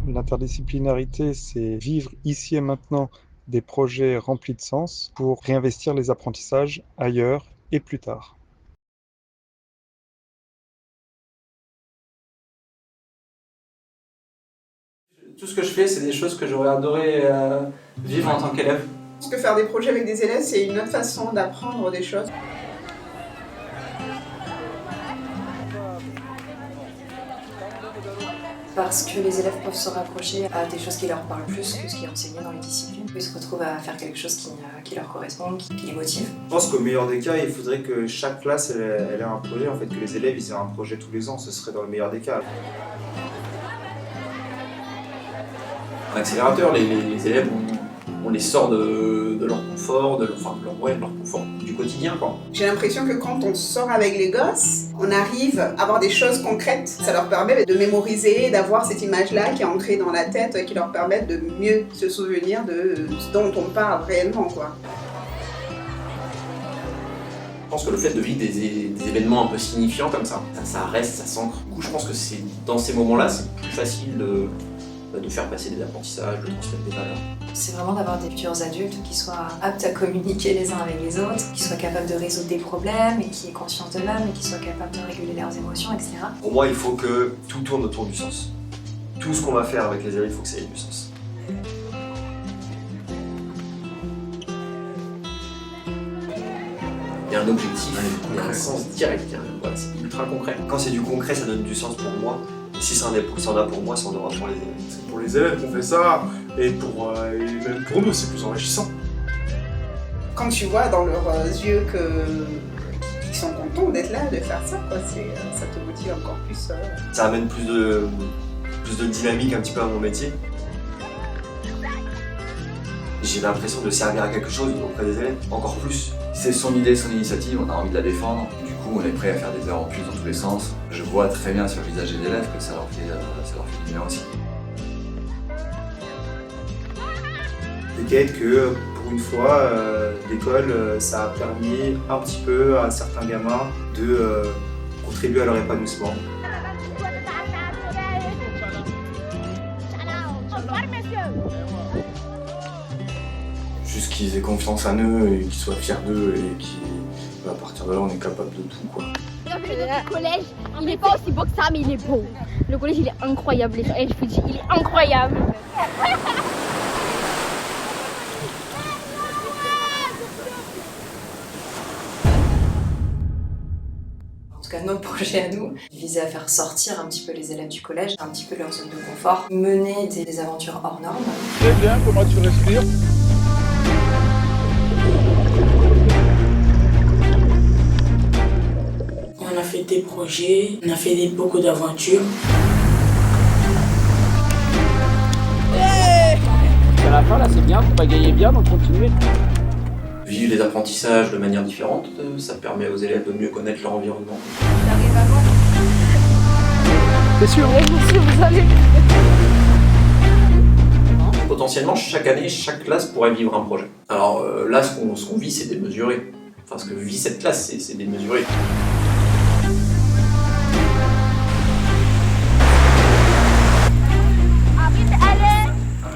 L'interdisciplinarité, c'est vivre ici et maintenant des projets remplis de sens pour réinvestir les apprentissages ailleurs et plus tard. Tout ce que je fais, c'est des choses que j'aurais adoré vivre en tant qu'élève. Je pense que faire des projets avec des élèves, c'est une autre façon d'apprendre des choses. Parce que les élèves peuvent se rapprocher à des choses qui leur parlent plus que ce qui est enseigné dans les disciplines. Ils se retrouvent à faire quelque chose qui leur correspond, qui les motive. Je pense qu'au meilleur des cas, il faudrait que chaque classe elle ait un projet, en fait, que les élèves ils aient un projet tous les ans, ce serait dans le meilleur des cas. Un accélérateur, les élèves, on les sort de leur confort, de leur confort du quotidien, quoi. J'ai l'impression que quand on sort avec les gosses, on arrive à avoir des choses concrètes. Ça leur permet de mémoriser, d'avoir cette image-là qui est ancrée dans la tête, qui leur permet de mieux se souvenir de ce dont on parle réellement, quoi. Je pense que le fait de vivre des événements un peu signifiants comme ça reste, ça s'ancre. Du coup, je pense que c'est dans ces moments-là, c'est plus facile de faire passer des apprentissages, de transmettre des valeurs. C'est vraiment d'avoir des futurs adultes qui soient aptes à communiquer les uns avec les autres, qui soient capables de résoudre des problèmes et qui aient conscience d'eux-mêmes et qui soient capables de réguler leurs émotions, etc. Pour moi, il faut que tout tourne autour du sens. Tout ce qu'on va faire avec les élèves, il faut que ça ait du sens. Il y a un objectif, il y a un sens direct, voilà, c'est ultra concret. Quand c'est du concret, ça donne du sens pour moi. Et si ça en a pour moi, ça en aura pour les élèves. C'est pour les élèves qu'on fait ça, et même pour nous, c'est plus enrichissant. Quand tu vois dans leurs yeux qu'ils sont contents d'être là, de faire ça, quoi, ça te motive encore plus. Ça amène plus de dynamique un petit peu à mon métier. J'ai l'impression de servir à quelque chose auprès des élèves, encore plus. C'est son idée, son initiative, on a envie de la défendre. Du coup, on est prêt à faire des heures en plus dans tous les sens. Je vois très bien sur le visage des élèves que ça leur fait du bien aussi. Peut-être que pour une fois, l'école, ça a permis un petit peu à certains gamins de contribuer à leur épanouissement. Juste qu'ils aient confiance en eux et qu'ils soient fiers d'eux et à partir de là, on est capable de tout, quoi. Le collège, il n'est pas aussi beau que ça, mais il est beau. Le collège, il est incroyable. Et je vous dis, il est incroyable. En tout cas, notre projet à nous visait à faire sortir un petit peu les élèves du collège, un petit peu leur zone de confort, mener des aventures hors normes. Très bien, comment tu respires? On a fait des projets, on a fait beaucoup d'aventures. À la fin, là, c'est bien, faut pas gagner bien, donc continuer. Vivre les apprentissages de manière différente, ça permet aux élèves de mieux connaître leur environnement. J'arrive avant. C'est sûr, Oui, monsieur, vous allez. Potentiellement, chaque année, chaque classe pourrait vivre un projet. Alors là, ce qu'on vit, c'est démesuré. Enfin, ce que vit cette classe, c'est démesuré.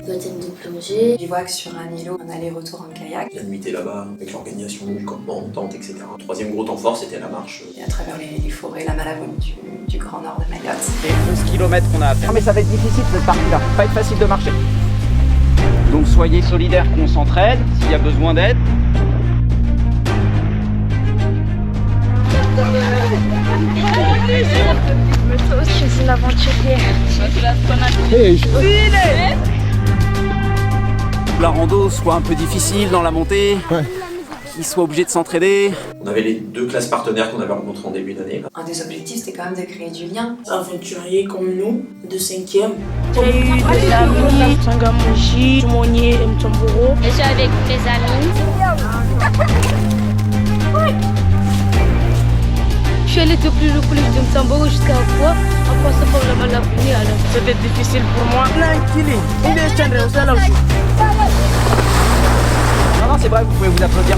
Baptême de plongée. Tu vois que sur un îlot, un aller-retour en kayak. La nuitée là-bas, avec l'organisation du campement en tente, etc. Le troisième gros temps fort, c'était la marche. Et à travers les forêts, la Malavone du Grand Nord de Mayotte. Et 11 km qu'on a à faire. Mais ça va être difficile cette partie-là, pas être facile de marcher. Donc soyez solidaires qu'on s'entraide, s'il y a besoin d'aide. Mais toi aussi, je suis une aventurière. La rando soit un peu difficile dans la montée, qu'ils soient obligés de s'entraider. On avait les deux classes partenaires qu'on avait rencontrées en début d'année. Un des objectifs, c'était quand même de créer du lien. Aventuriers comme nous, de 5e. J'ai eu des amis, Sangamoji, Tumonier et Mtomboro. Je suis avec mes amis. Je suis allée depuis le collège de Mtomboro jusqu'à quoi, en passant par la Malavoni. C'était difficile pour moi. Non, c'est vrai, vous pouvez vous applaudir.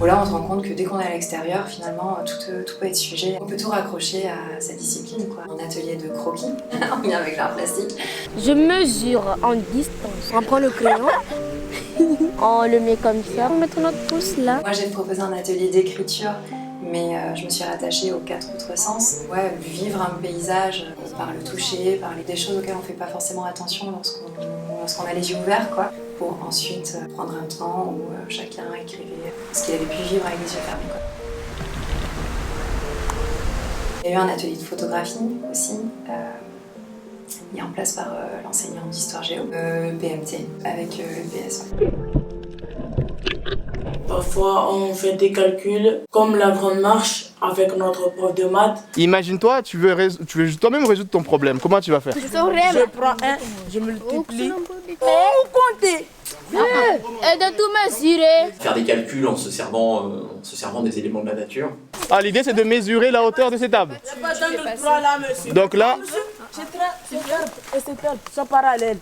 où là on se rend compte que dès qu'on est à l'extérieur, finalement tout peut être sujet. On peut tout raccrocher à sa discipline, quoi. Un atelier de croquis, en lien avec l'art plastique. Je mesure en distance. On prend le crayon, on le met comme ça, on met notre pouce là. Moi j'ai proposé un atelier d'écriture, mais je me suis rattachée aux 4 autres sens. Ouais, vivre un paysage par le toucher, par des choses auxquelles on ne fait pas forcément attention lorsqu'on a les yeux ouverts, quoi. Pour ensuite prendre un temps où chacun écrivait ce qu'il avait pu vivre avec les yeux fermés, quoi. Il y a eu un atelier de photographie aussi, mis en place par l'enseignant d'histoire géo, PMT, avec l'EPS. Ouais. Parfois, on fait des calculs, comme la grande marche avec notre prof de maths. Imagine-toi, tu veux toi-même résoudre ton problème. Comment tu vas faire? Je prends un, je multiplie. Oh, comptez! Et de tout mesurer. Faire des calculs en se servant des éléments de la nature. Ah, l'idée c'est de mesurer la hauteur de ces tables. Donc là, et ces tables sont parallèles.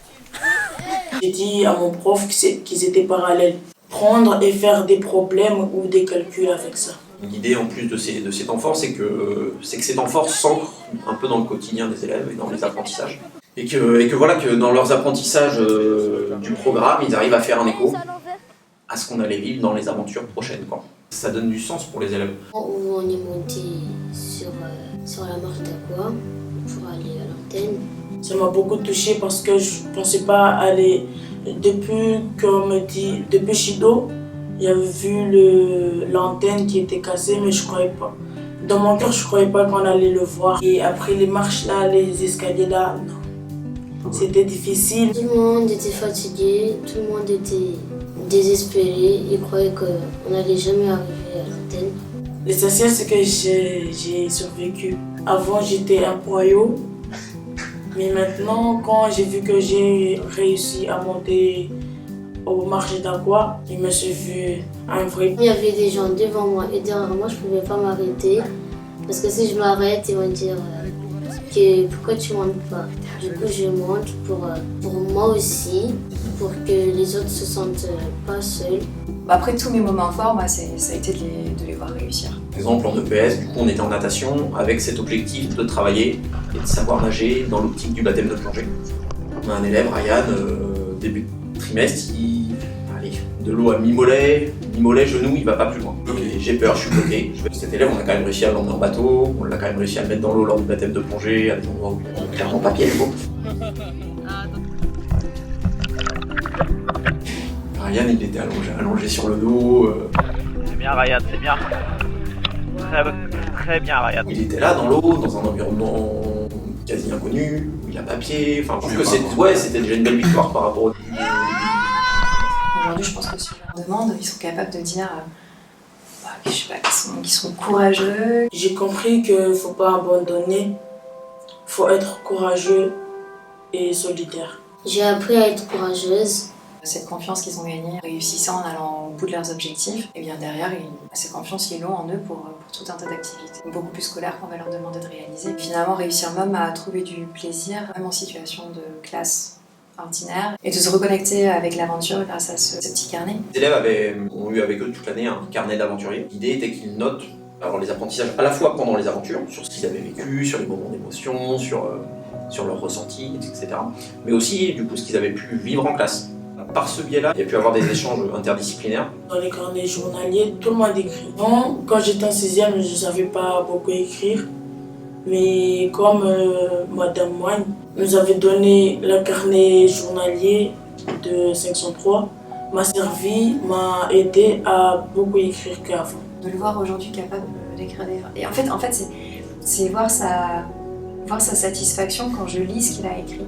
J'ai dit à mon prof qu'ils étaient parallèles. Prendre et faire des problèmes ou des calculs avec ça. L'idée en plus de ces temps forts, c'est que ces temps forts s'ancrent un peu dans le quotidien des élèves et dans les apprentissages. Et que voilà, que dans leurs apprentissages du programme, ils arrivent à faire un écho à ce qu'on allait vivre dans les aventures prochaines, quoi. Ça donne du sens pour les élèves. Où on est monté sur la marche d'Aqua pour aller à l'antenne. Ça m'a beaucoup touchée parce que je ne pensais pas aller. Depuis Chido, j'avais vu l'antenne qui était cassée, mais je ne croyais pas. Dans mon cœur, je ne croyais pas qu'on allait le voir. Et après les marches là, les escaliers là, non. C'était difficile. Tout le monde était fatigué, tout le monde était désespéré. Ils croyaient qu'on n'allait jamais arriver à l'antenne. L'essentiel, c'est que j'ai survécu. Avant, j'étais un poyau. Mais maintenant, quand j'ai vu que j'ai réussi à monter au marché d'Aqua, je me suis vu un vrai. Il y avait des gens devant moi et derrière moi, je ne pouvais pas m'arrêter. Parce que si je m'arrête, ils vont dire pourquoi tu ne montes pas. Du coup, je monte pour moi aussi, pour que les autres ne se sentent pas seuls. Après tous mes moments forts, ça a été de les voir réussir. Par exemple, en EPS, du coup, on était en natation avec cet objectif de travailler et de savoir nager dans l'optique du baptême de plongée. On a un élève, Ryan, début de trimestre, de l'eau à mi-mollet, genou, il va pas plus loin. Et j'ai peur, je suis bloqué. Cet élève, on a quand même réussi à l'emmener en bateau, on l'a quand même réussi à le mettre dans l'eau lors du baptême de plongée, à des endroits où il est clairement pas pied, le beau. Ryan, il était allongé sur le dos. C'est bien, Ryan, c'est bien. Très bien, Ryan. Il était là dans l'eau, dans un environnement quasi inconnu, où il a pas pied. Enfin, je trouve que c'était déjà une belle victoire par rapport au début. Aujourd'hui, je pense que si on leur demande, ils sont capables de dire qu'ils sont courageux. J'ai compris qu'il ne faut pas abandonner, il faut être courageux et solidaire. J'ai appris à être courageuse. Cette confiance qu'ils ont gagnée, réussissant en allant au bout de leurs objectifs, et bien derrière, cette confiance, ils l'ont en eux pour tout un tas d'activités, beaucoup plus scolaires qu'on va leur demander de réaliser. Et finalement, réussir même à trouver du plaisir, même en situation de classe ordinaire, et de se reconnecter avec l'aventure grâce à ce petit carnet. Les élèves ont eu avec eux toute l'année un carnet d'aventuriers. L'idée était qu'ils notent les apprentissages à la fois pendant les aventures, sur ce qu'ils avaient vécu, sur les moments d'émotion, sur leurs ressentis, etc. Mais aussi, du coup, ce qu'ils avaient pu vivre en classe. Par ce biais-là, il y a pu avoir des échanges interdisciplinaires. Dans les carnets journaliers, tout le monde écrit. Bon, quand j'étais en 6e, je ne savais pas beaucoup écrire. Mais comme Madame Moine nous avait donné le carnet journalier de 503, m'a servi, m'a aidé à beaucoup écrire qu'avant. De le voir aujourd'hui capable d'écrire des... Et en fait c'est voir sa satisfaction quand je lis ce qu'il a écrit.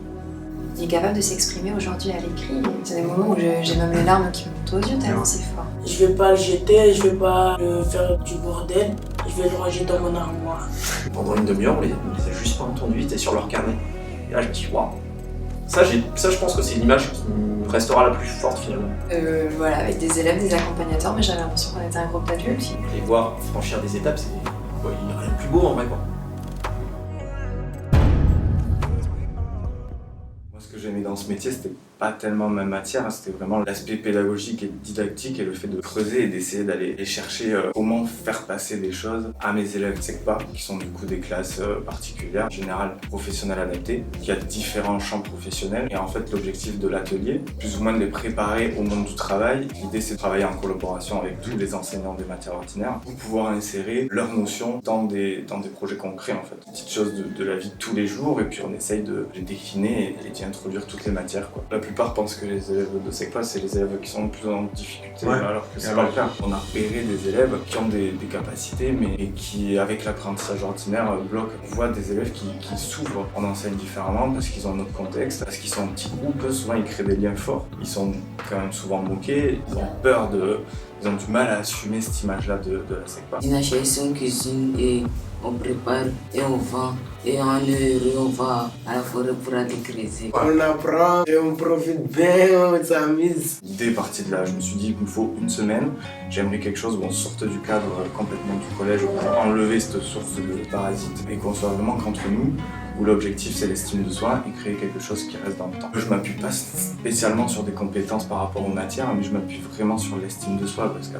Il est capable de s'exprimer aujourd'hui à l'écrit. C'est des moments où j'ai même les larmes qui montent aux yeux tellement c'est fort. Je vais pas le jeter, je vais pas le faire du bordel, je vais le ranger dans mon armoire. Pendant une demi-heure, on les a juste pas entendus, ils étaient sur leur carnet. Et là, je me dis, waouh. Ça, je pense que c'est l'image qui me restera la plus forte finalement. Voilà, avec des élèves, des accompagnateurs, mais j'avais l'impression qu'on était un groupe d'adultes. Les voir franchir des étapes, il n'y a rien de plus beau en vrai, quoi. Moi, ce que j'aimais dans ce métier, c'était pas tellement ma matière, c'était vraiment l'aspect pédagogique et didactique et le fait de creuser et d'essayer d'aller chercher comment faire passer des choses à mes élèves SECPA, qui sont du coup des classes particulières, en général professionnelles adaptées. Il y a différents champs professionnels et en fait l'objectif de l'atelier, plus ou moins de les préparer au monde du travail. L'idée c'est de travailler en collaboration avec tous les enseignants des matières ordinaires pour pouvoir insérer leurs notions dans des projets concrets en fait. Des petites choses de la vie de tous les jours et puis on essaye de les décliner et d'y introduire toutes les matières, quoi. La plupart pensent que les élèves de SECPA c'est les élèves qui sont le plus en difficulté, alors que c'est pas le cas. On a repéré des élèves qui ont des capacités mais qui avec l'apprentissage ordinaire bloquent. On voit des élèves qui s'ouvrent, on enseigne différemment parce qu'ils ont un autre contexte, parce qu'ils sont en petits groupes, souvent ils créent des liens forts, ils sont quand même souvent moqués, ils ont peur ils ont du mal à assumer cette image-là de la SECPA. On achète son cuisine et on prépare et on vend et on est heureux, on va à la forêt pour aller creuser. On apprend et on profite bien, on s'amuse. L'idée est partie de là, je me suis dit qu'il me faut une semaine, j'aimerais quelque chose où on sorte du cadre complètement du collège, pour enlever cette source de parasites et qu'on soit vraiment qu'entre nous, où l'objectif c'est l'estime de soi et créer quelque chose qui reste dans le temps. Je m'appuie pas spécialement sur des compétences par rapport aux matières, mais je m'appuie vraiment sur l'estime de soi parce qu'un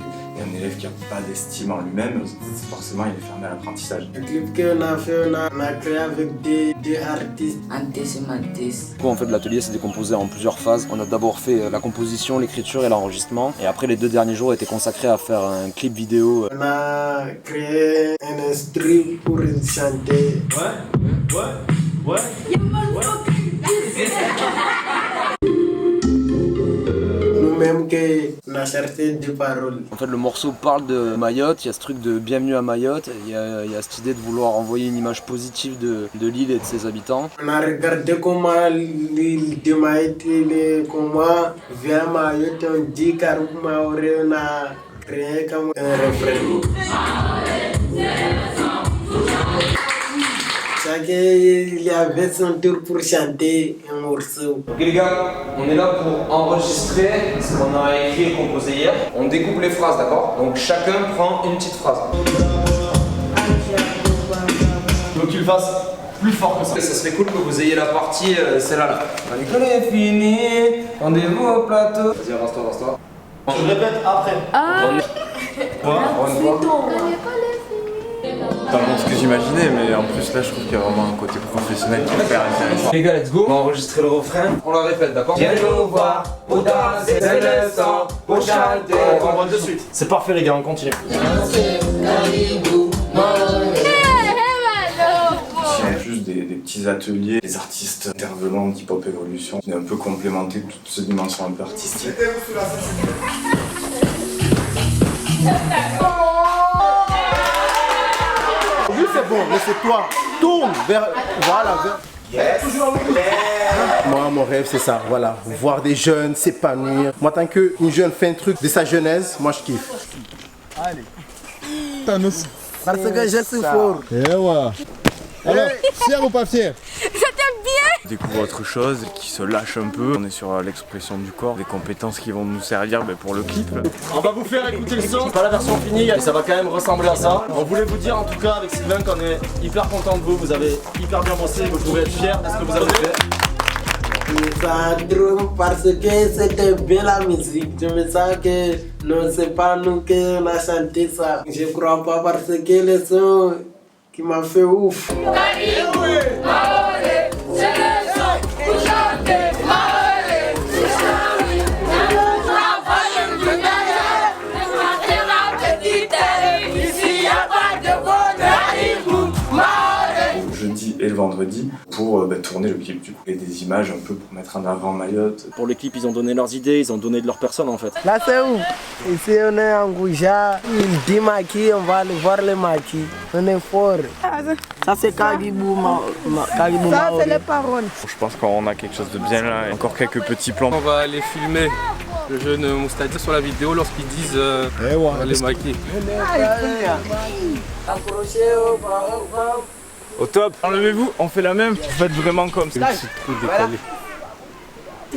élève qui n'a pas d'estime en lui-même, forcément il est fermé à l'apprentissage. Le clip qu'on a fait, on a créé avec des artistes. Antes. Du coup en fait l'atelier s'est décomposé en plusieurs phases. On a d'abord fait la composition, l'écriture et l'enregistrement et après les 2 derniers jours étaient consacrés à faire un clip vidéo. On a créé un instru pour chanter. Ouais. Nous-mêmes qu'on a cherché des paroles. En fait le morceau parle de Mayotte, il y a ce truc de bienvenue à Mayotte, il y a cette idée de vouloir envoyer une image positive de l'île et de ses habitants. On a regardé comment l'île de Mayotte, comment vers Mayotte on dit Karou Maoré, on a créé comme un refrain. Il y avait son tour pour chanter un morceau. Ok les gars, on est là pour enregistrer ce qu'on a écrit et composé hier. On découpe les phrases, d'accord? Donc chacun prend une petite phrase. Donc tu le fasses plus fort que ça. Ça serait cool que vous ayez la partie celle-là. L'école est finie, rendez-vous au plateau. Vas-y, avance-toi. Je le répète après. Totalement ce que j'imaginais, mais en plus là je trouve qu'il y a vraiment un côté professionnel qui est hyper intéressant. Les gars, let's go. On va enregistrer le refrain. On la répète, d'accord? Viens nous voir pour danser, c'est le sang, pour chanter. On comprend de suite. C'est parfait les gars, on continue. C'est juste des petits ateliers, des artistes intervenants d'hip-hop évolution qui ont un peu complémenté toute cette dimension un peu artistique. Oui, c'est bon, mais c'est toi. Tourne vers. Voilà, vers. Yes. Moi, mon rêve, c'est ça, voilà. Voir des jeunes s'épanouir. Moi, tant qu'une jeune fait un truc de sa jeunesse, moi, je kiffe. Allez. Parce que je suis fort. Eh ouais. Alors, fier ou pas fier? Découvre autre chose, qui se lâche un peu. On est sur l'expression du corps, des compétences qui vont nous servir pour le clip. On va vous faire écouter le son. C'est pas la version finie, mais ça va quand même ressembler à ça. On voulait vous dire en tout cas avec Sylvain qu'on est hyper content de vous. Vous avez hyper bien bossé, vous pouvez être fiers de ce que vous avez fait. Ça trop parce que c'était bien la musique. Je me sens que non, c'est pas nous qui on a chanté ça. Je crois pas parce que le son qui m'a fait ouf. Jeudi et le vendredi pour tourner le clip du coup. Et des images un peu pour mettre en avant Mayotte. Pour le clip ils ont donné leurs idées, ils ont donné de leur personne en fait. Là c'est où? Ici on est en Gouja, il dit maquis, on va aller voir les maquis. On est fort. Ça c'est Kagibou. Ça c'est les paroles. Je pense qu'on a quelque chose de bien là, encore quelques petits plans. On va aller filmer le jeune Moustadi sur la vidéo lorsqu'ils disent les maquis. Au top. Enlevez-vous, on fait la même. Vous faites vraiment comme ça.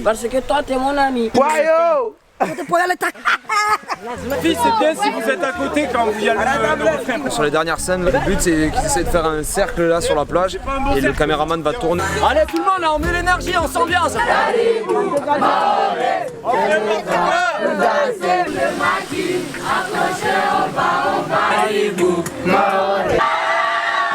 Parce que toi t'es mon ami. Wayo! Fille, c'est bien si vous êtes à côté quand il y a le refrain. Sur les dernières scènes, le but c'est qu'ils essaient de faire un cercle là sur la plage et le caméraman va tourner. Allez tout le monde là, on met l'énergie, on s'ambiance. On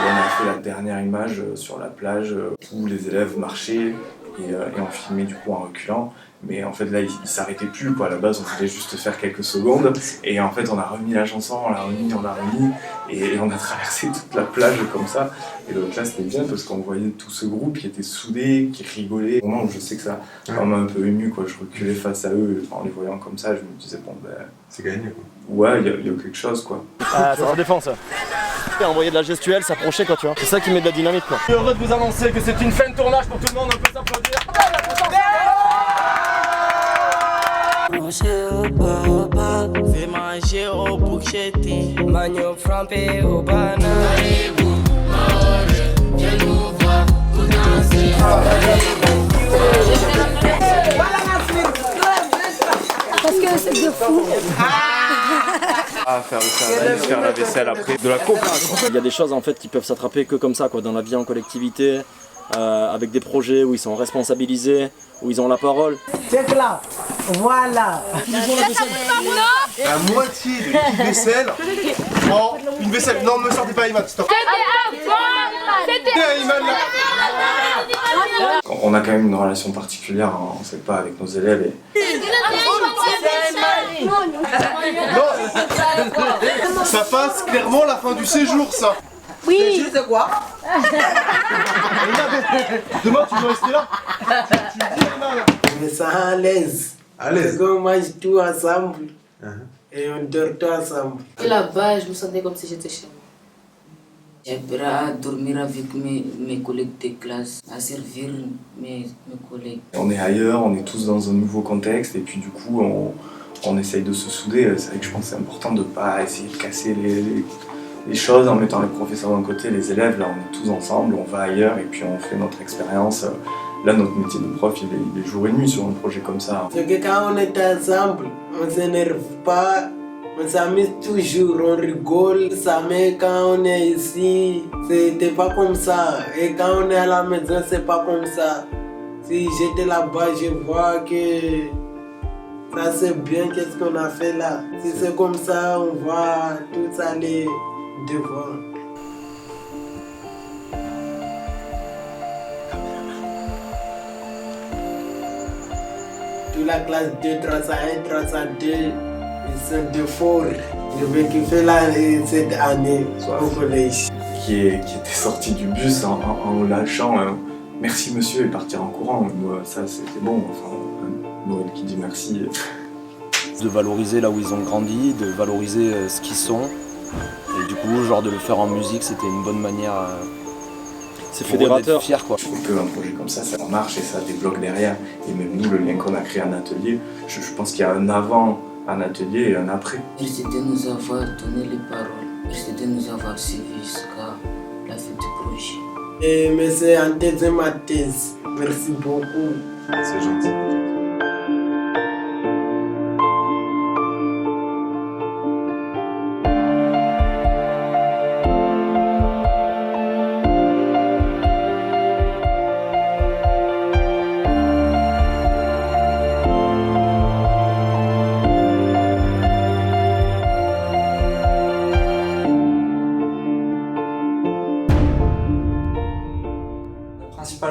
a fait la dernière image sur la plage où les élèves marchaient et on filmait du coup en reculant. Mais en fait là ils s'arrêtaient plus quoi, à la base on voulait juste faire quelques secondes et en fait on a remis la chanson, on l'a remis et on a traversé toute la plage comme ça. Et donc là c'était bien parce qu'on voyait tout ce groupe qui était soudé, qui rigolait. Au moment où je sais que ça m'a un peu ému quoi, je reculais face à eux en les voyant comme ça, je me disais bon ben... C'est gagné quoi. Ouais, il y a quelque chose quoi. Ah ça se défend ça. Envoyer de la gestuelle, s'approcher quoi tu vois. C'est ça qui met de la dynamique quoi. Je suis heureux de vous annoncer que c'est une fin de tournage pour tout le monde, on peut s'applaudir. Fais manger au boucheté, magnon frappé au banane. Parce que c'est de fou. Faire le service, faire la vaisselle après, de la coopération. Il y a des choses en fait qui peuvent s'attraper que comme ça quoi, dans la vie en collectivité, avec des projets où ils sont responsabilisés, où ils ont la parole. C'est là, voilà. La moitié de l'équipe vaisselle en une vaisselle. Non, ne me sortez pas Iman, stop. On a quand même une relation particulière, hein, on ne sait pas, avec nos élèves. Non, ça passe clairement la fin du séjour ça. Oui. C'est quoi? Demain tu veux rester là. Tu le dis Iman. Je me sens à l'aise. À l'aise. Parce qu'on mange tout ensemble et on dort tout ensemble. Et là-bas, je me sentais comme si j'étais chez moi. J'aimerais à dormir avec mes collègues de classe, à servir mes collègues. On est ailleurs, on est tous dans un nouveau contexte et puis du coup on essaye de se souder. C'est vrai que je pense que c'est important de ne pas essayer de casser les choses en mettant les professeurs d'un côté, les élèves. Là on est tous ensemble, on va ailleurs et puis on fait notre expérience. Là notre métier de prof il est jour et nuit sur un projet comme ça. C'est que quand on est ensemble, on ne s'énerve pas. On s'amuse toujours, on rigole, ça mais quand on est ici, c'était pas comme ça. Et quand on est à la maison, c'est pas comme ça. Si j'étais là-bas, je vois que ça c'est bien, qu'est-ce qu'on a fait là. Si c'est comme ça, on va tous aller devant. Toute la classe 2, 301, 302. Ils sont de fort. Je vais kiffer là cette année au collège. Qui était sorti du bus en lâchant merci monsieur et partir en courant. Ça c'était bon. Enfin, Noël qui dit merci. De valoriser là où ils ont grandi, de valoriser ce qu'ils sont. Et du coup, genre de le faire en musique, c'était une bonne manière. C'est fédérateur. Fier quoi. Je trouve qu'un projet comme ça marche et ça débloque derrière. Et même nous, le lien qu'on a créé en atelier, je pense qu'il y a un avant un atelier et un après. Merci de nous avoir donné les paroles. Merci de nous avoir suivis jusqu'à la fin du projet. Et merci en thèse et ma thèse. Merci beaucoup. C'est gentil.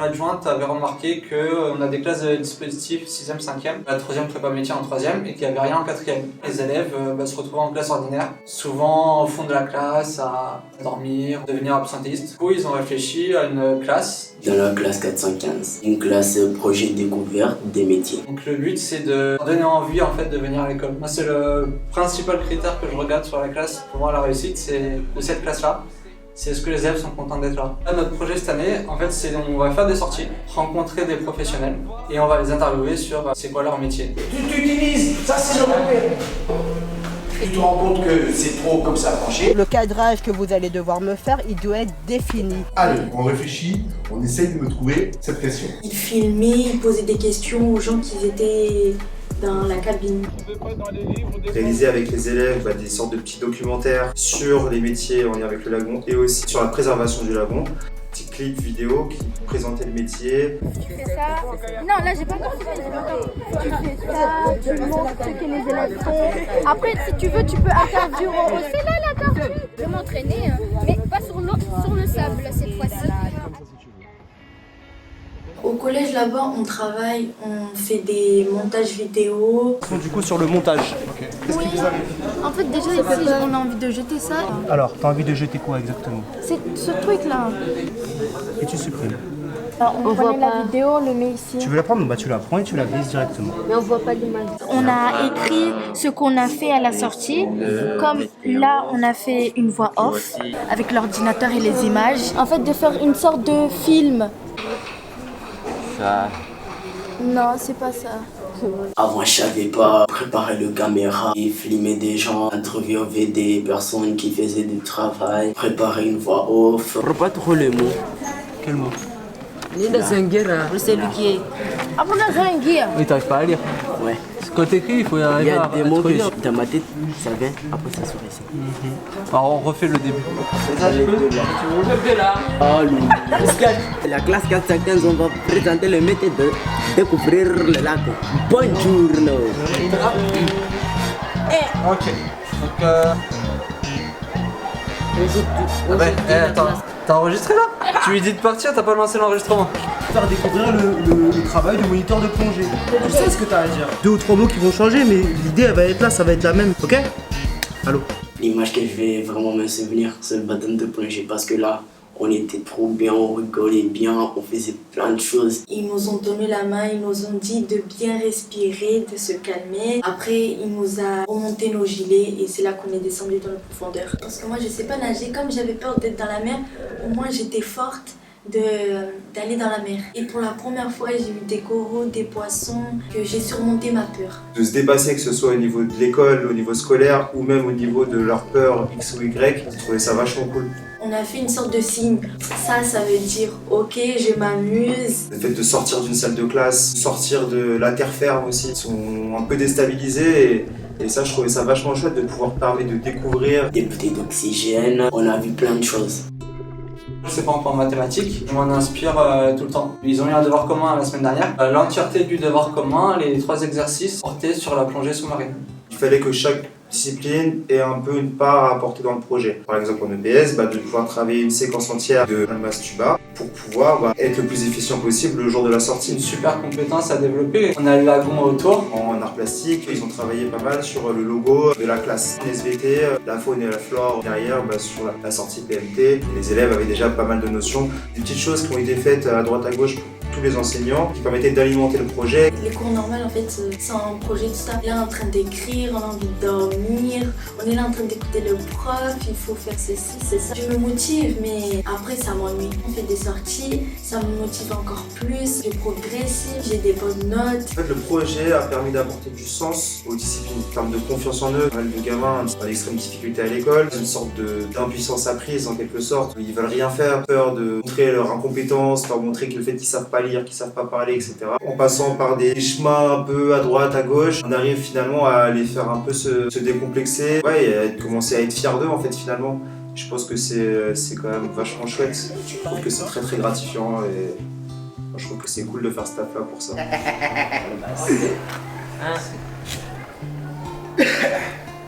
Adjointe avait remarqué qu'on a des classes de dispositifs 6e, 5e, la 3e prépa métier en 3e et qu'il n'y avait rien en 4e. Les élèves se retrouvaient en classe ordinaire, souvent au fond de la classe, à dormir, devenir absentéistes. Du coup, ils ont réfléchi à une classe. Dans la classe 415, une classe projet découverte des métiers. Donc le but c'est de leur donner envie en fait de venir à l'école. Moi c'est le principal critère que je regarde sur la classe. Pour moi la réussite c'est de cette classe-là. C'est ce que les élèves sont contents d'être là. Là, notre projet cette année, en fait, c'est on va faire des sorties, rencontrer des professionnels et on va les interviewer sur c'est quoi leur métier. Tu utilises, ça c'est le repère. Tu te rends compte que c'est trop comme ça penché. Le cadrage que vous allez devoir me faire, il doit être défini. Allez, on réfléchit, on essaye de me trouver cette question. Il filmait, il posait des questions aux gens qui étaient dans la cabine. Réaliser avec les élèves des sortes de petits documentaires sur les métiers en lien avec le lagon et aussi sur la préservation du lagon. Petit clip vidéo qui présentait le métier. Tu fais ça. Non, là j'ai pas encore fait. Tu fais ça, tu montres ce que les élèves font. Après, si tu veux, tu peux interviewer aussi là la tortue. Je vais m'entraîner, hein, mais pas sur le sable cette fois-ci. Au collège là-bas, on travaille, on fait des montages vidéo. Du coup, sur le montage. Qu'est-ce qui vous arrive? En fait, déjà, si on a envie de jeter ça. Alors, t'as envie de jeter quoi exactement? C'est ce truc-là. Et tu supprimes. Alors, on prenait la vidéo, on le met ici. Tu veux la prendre? Bah tu la prends et tu la glisses directement. Mais on voit pas l'image. On a écrit ce qu'on a fait à la sortie. Comme là, on a fait une voix off avec l'ordinateur et les images. En fait, de faire une sorte de film. Ça. Non, c'est pas ça. Avant, je savais pas préparer le caméra et filmer des gens, interviewer des personnes qui faisaient du travail, préparer une voix off. Je pas trop les mots. Quel mot? C'est lui qui est. Ah, on a un guia. Mais t'arrives pas à lire. Ouais. Quand t'écris, il faut y arriver à. Il y a des mots que dans ma tête, ça vient, après ça se récite. Alors on refait le début. Oh, la classe 415, on va présenter le métier de découvrir le lac. Bonjour. Ok. Donc attends, t'as enregistré là? Tu lui dis de partir, t'as pas lancé l'enregistrement? Faire découvrir le travail de moniteur de plongée. Tu sais ce que t'as à dire. 2 ou 3 mots qui vont changer, mais l'idée elle va être là, ça va être la même, ok? Allô? L'image que je vais vraiment me souvenir, c'est le baptême de plongée parce que là, on était trop bien, on rigolait bien, on faisait plein de choses. Ils nous ont donné la main, ils nous ont dit de bien respirer, de se calmer. Après, il nous a remonté nos gilets et c'est là qu'on est descendu dans la profondeur. Parce que moi, je sais pas nager, comme j'avais peur d'être dans la mer, au moins j'étais forte d'aller dans la mer. Et pour la première fois, j'ai eu des coraux, des poissons, que j'ai surmonté ma peur. De se dépasser, que ce soit au niveau de l'école, au niveau scolaire ou même au niveau de leur peur X ou Y, j'ai trouvé ça vachement cool. On a fait une sorte de signe. Ça veut dire ok, je m'amuse. Le fait de sortir d'une salle de classe, sortir de la terre ferme aussi, ils sont un peu déstabilisés et ça, je trouvais ça vachement chouette de pouvoir permettre de découvrir. Des bouteilles d'oxygène, on a vu plein de choses. Je sais pas encore en mathématiques, je m'en inspire tout le temps. Ils ont eu un devoir commun la semaine dernière. L'entièreté du devoir commun, les 3 exercices portaient sur la plongée sous-marine. Il fallait que chaque discipline ait un peu une part à apporter dans le projet. Par exemple en EBS, de pouvoir travailler une séquence entière de Almas Tuba pour pouvoir être le plus efficient possible le jour de la sortie. Une super compétence à développer. On a le lagon autour. En art plastique, ils ont travaillé pas mal sur le logo de la classe. En SVT, la faune et la flore derrière sur la sortie PMT. Les élèves avaient déjà pas mal de notions. Des petites choses qui ont été faites à droite à gauche pour tous les enseignants qui permettaient d'alimenter le projet. Les cours normaux en fait c'est un projet tout ça. Là en train d'écrire, on a envie de dormir, on est là en train d'écouter le prof, il faut faire ceci, c'est ça. Je me motive mais après ça m'ennuie. On fait des sorties, ça me motive encore plus, je progresse, j'ai des bonnes notes. En fait le projet a permis d'apporter du sens aux disciplines en termes de confiance en eux. Pas mal de gamins ont l'extrême difficulté à l'école, une sorte d'impuissance apprise en quelque sorte. Ils veulent rien faire, peur de montrer leur incompétence, leur montrer que le fait qu'ils savent pas lire, qu'ils savent pas parler, etc. En passant par des chemins un peu à droite, à gauche, on arrive finalement à les faire un peu se décomplexer, et à commencer à être fiers d'eux en fait finalement. Je pense que c'est quand même vachement chouette. Je trouve que c'est très très gratifiant et je trouve que c'est cool de faire ce taf là pour ça.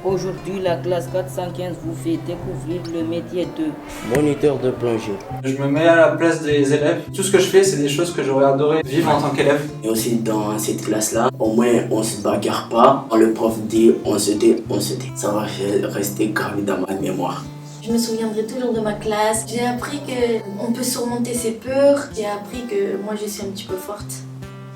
Aujourd'hui, la classe 415 vous fait découvrir le métier de moniteur de plongée. Je me mets à la place des élèves. Tout ce que je fais, c'est des choses que j'aurais adoré vivre en tant qu'élève. Et aussi dans cette classe-là, au moins on se bagarre pas. Quand le prof dit on se tait, on se tait. Ça va rester gravé dans ma mémoire. Je me souviendrai toujours de ma classe. J'ai appris qu'on peut surmonter ses peurs. J'ai appris que moi je suis un petit peu forte.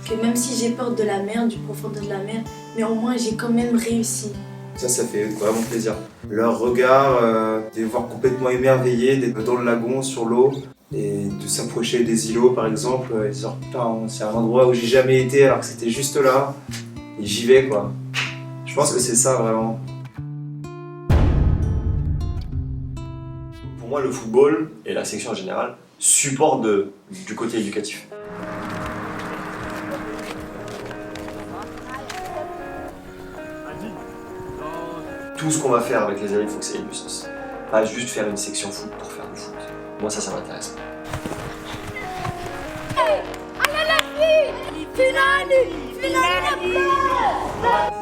Que même si j'ai peur de la mer, du profondeur de la mer, mais au moins j'ai quand même réussi. Ça fait vraiment plaisir. Leur regard, de les voir complètement émerveillés, d'être dans le lagon, sur l'eau, et de s'approcher des îlots par exemple, et de se dire putain, c'est un endroit où j'ai jamais été alors que c'était juste là, et j'y vais quoi. Je pense que c'est ça vraiment. Pour moi, le football et la section en général support du côté éducatif. Tout ce qu'on va faire avec les élèves, il faut que ça ait du sens. Pas juste faire une section foot pour faire du foot. Moi, ça m'intéresse pas.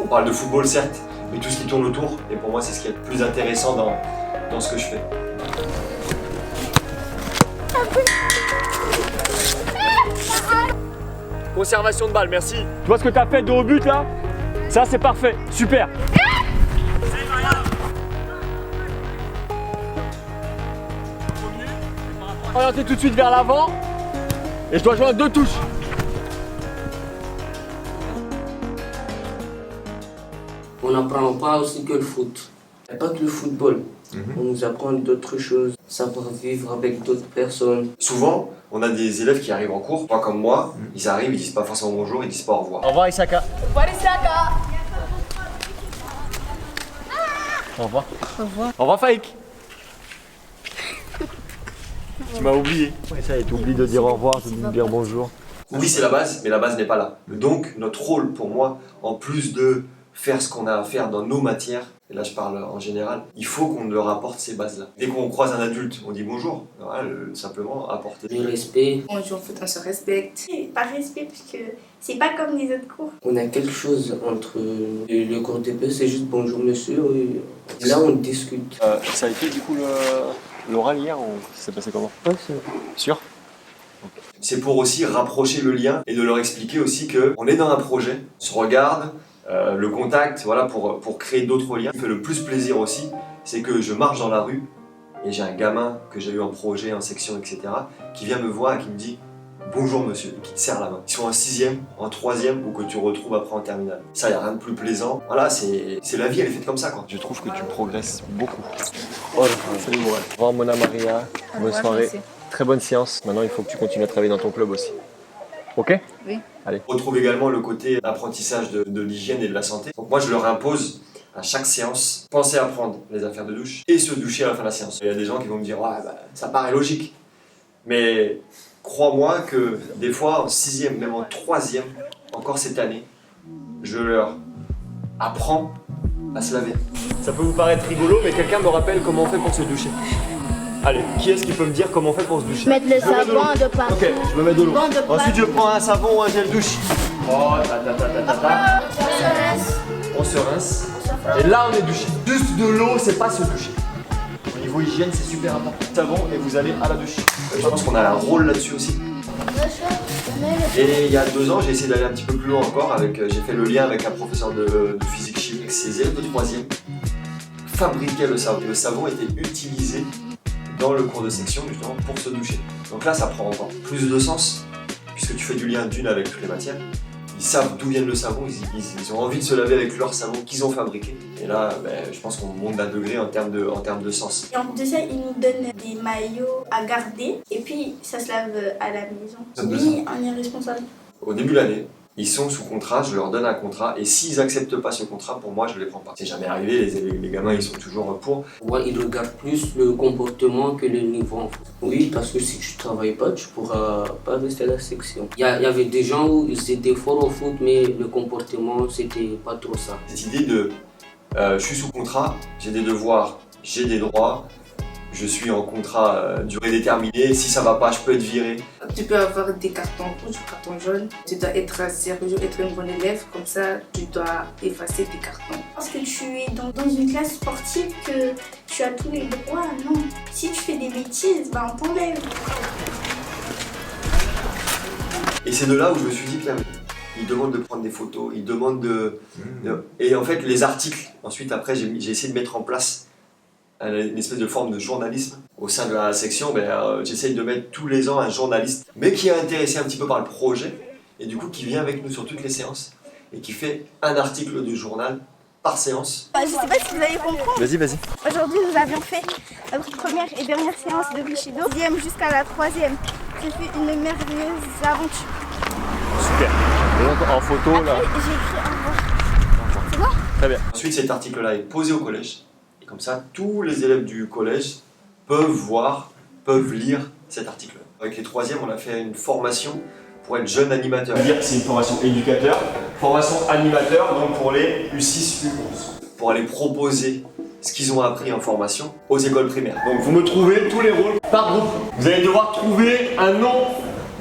On parle de football, certes, mais tout ce qui tourne autour, et pour moi, c'est ce qui est le plus intéressant dans ce que je fais. Conservation de balle, merci. Tu vois ce que t'as fait de haut but là? Ça c'est parfait, super. Orientez tout de suite vers l'avant. Et je dois jouer à 2 touches. On n'apprend pas aussi que le foot. Il n'y a pas que le football. On nous apprend d'autres choses, savoir vivre avec d'autres personnes. Souvent, on a des élèves qui arrivent en cours, pas comme moi, ils arrivent, ils disent pas forcément bonjour, ils disent pas au revoir. Au revoir Isaka. Au revoir Isaka. Au revoir. Au revoir. Au revoir Faïk. Tu m'as oublié. Ouais, ça, t'oublies de dire au revoir, t'oublies de dire bonjour. Oui, c'est la base, mais la base n'est pas là. Donc, notre rôle pour moi, en plus de faire ce qu'on a à faire dans nos matières, et là je parle en général, il faut qu'on leur apporte ces bases-là. Dès qu'on croise un adulte, on dit bonjour. Voilà, simplement apporter Le respect. On joue en foot, on se respecte. Par respect, parce que c'est pas comme les autres cours. On a quelque chose entre le cours d'épée, c'est juste bonjour monsieur. Et là on discute. Ça a été du coup l'oral hier ou ça s'est passé comment? Ouais, c'est sûr. C'est pour aussi rapprocher le lien et de leur expliquer aussi qu'on est dans un projet, on se regarde, le contact, voilà, pour créer d'autres liens. Ce qui fait le plus plaisir aussi, c'est que je marche dans la rue et j'ai un gamin que j'ai eu en projet, en section, etc. qui vient me voir et qui me dit bonjour monsieur, et qui te serre la main. Ils sont en 6e, en 3e ou que tu retrouves après en terminale. Ça, il n'y a rien de plus plaisant. Voilà, c'est la vie, elle est faite comme ça, quoi. Je trouve que tu progresses beaucoup. Oh, salut Morel. Au revoir Mona Maria, bonne soirée. Très bonne séance. Maintenant, il faut que tu continues à travailler dans ton club aussi. Ok? Oui. Allez. On retrouve également le côté apprentissage de l'hygiène et de la santé. Donc moi, je leur impose à chaque séance, pensez à prendre les affaires de douche et se doucher à la fin de la séance. Il y a des gens qui vont me dire, ouais, bah, ça paraît logique. Mais crois-moi que des fois, en 6e, même en 3e, encore cette année, je leur apprends à se laver. Ça peut vous paraître rigolo, mais quelqu'un me rappelle comment on fait pour se doucher. Allez, qui est-ce qui peut me dire comment on fait pour se doucher? Mettre le savon de partout. Ok, je me mets de l'eau. Bon, Ensuite, je prends un savon ou un gel douche. Oh, on se rince. Et là, on est douché. Juste de l'eau, c'est pas se doucher. Au niveau hygiène, c'est super important. Savon et vous allez à la douche. Je pense qu'on a un rôle là-dessus aussi. Et il y a 2 ans, j'ai essayé d'aller un petit peu plus loin encore. J'ai fait le lien avec un professeur de physique chimie. Ses élèves de 3e fabriquaient le savon. Et le savon était utilisé dans le cours de section justement pour se doucher. Donc là, ça prend encore plus de sens puisque tu fais du lien d'une avec toutes les matières. Ils savent d'où vient le savon, ils ont envie de se laver avec leur savon qu'ils ont fabriqué. Et là, je pense qu'on monte d'un degré en termes de sens. Et en plus de ça, ils nous donnent des maillots à garder et puis ça se lave à la maison. Oui, on est responsable. Au début de l'année, ils sont sous contrat, je leur donne un contrat et s'ils acceptent pas ce contrat, pour moi, je les prends pas. C'est jamais arrivé, les gamins, ils sont toujours pour. Ouais, ils regardent plus le comportement que le niveau. Oui, parce que si tu travailles pas, tu pourras pas rester à la section. Il y avait des gens où ils étaient forts au foot, mais le comportement, c'était pas trop ça. Cette idée de je suis sous contrat, j'ai des devoirs, j'ai des droits, je suis en contrat durée déterminée, si ça va pas, je peux être viré. Tu peux avoir des cartons rouges, cartons jaunes. Tu dois être sérieux, être une bonne élève, comme ça tu dois effacer tes cartons. Parce que tu es dans une classe sportive que tu as tous les droits, non. Si tu fais des bêtises, on t'enlève. Et c'est de là où je me suis dit, putain, ils demandent de prendre des photos, ils demandent Et en fait, les articles, ensuite après, j'ai essayé de mettre en place une espèce de forme de journalisme. Au sein de la section, j'essaye de mettre tous les ans un journaliste, mais qui est intéressé un petit peu par le projet, et du coup qui vient avec nous sur toutes les séances, et qui fait un article de journal par séance. Je sais pas si vous allez comprendre. Vas-y. Aujourd'hui, nous avions fait notre première et dernière séance de Bushido, 2e jusqu'à la 3e. J'ai fait une merveilleuse aventure. Super. Et donc en photo là. J'ai écrit un revoir. C'est bon? Très bien. Ensuite, cet article-là est posé au collège. Et comme ça, tous les élèves du collège peuvent lire cet article. Avec les 3e, on a fait une formation pour être jeune animateur. C'est une formation éducateur, formation animateur donc pour les U6, U11. pour aller proposer ce qu'ils ont appris en formation aux écoles primaires. Donc vous me trouvez tous les rôles par groupe. Vous allez devoir trouver un nom.